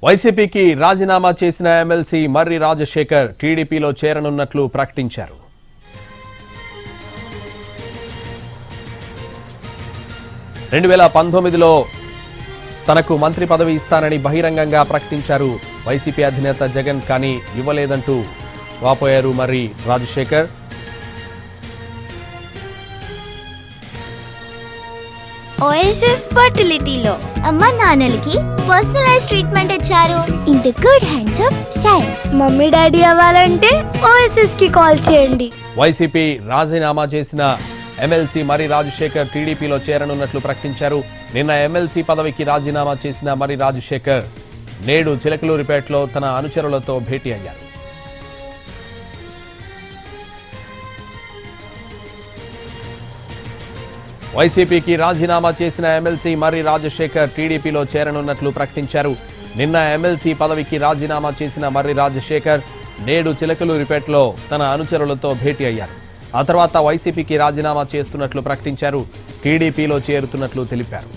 వైసీపీకి రాజీనామా చేసిన ఎమ్మెల్సీ మర్రి రాజశేఖర్ టీడీపీలో చేరనున్నట్లు ప్రకటించారు. రెండు 2019లో తనకు మంత్రి పదవి ఇస్తానని బహిరంగంగా ప్రకటించారు వైసీపీ అధినేత జగన్. కానీ ఇవ్వలేదంటూ వాపోయారు మర్రి రాజశేఖర్. ఓఎస్ఎస్ ఫర్టిలిటీలో అమ్మ నాన్నలకి పర్సనలైజ్ ట్రీట్మెంట్ ఇచ్చారు. In the good hands of science. Mummy daddy అవ్వాలంటే ఓఎస్ఎస్ కి కాల్ చేయండి. వైసీపీ రాజీనామా చేసిన ఎమ్మెల్సీ మర్రి రాజశేఖర్ టీడీపీలో చేరనున్నట్లు ప్రకటించారు. నిన్న ఎమ్మెల్సీ పదవికి రాజీనామా చేసిన మర్రి రాజశేఖర్ నేడు చిలకలూరిపేటలో తన అనుచరులతో భేటీ అయ్యారు. వైసీపీకి రాజీనామా చేసిన ఎమ్మెల్సీ మర్రి రాజశేఖర్ టీడీపీలో చేరనున్నట్లు ప్రకటించారు. నిన్న ఎమ్మెల్సీ పదవికి రాజీనామా చేసిన మర్రి రాజశేఖర్ నేడు చిలకలూరిపేటలో తన అనుచరులతో భేటీ అయ్యారు. ఆ తర్వాత వైసీపీకి రాజీనామా చేస్తున్నట్లు ప్రకటించారు. టీడీపీలో చేరుతున్నట్లు తెలిపారు.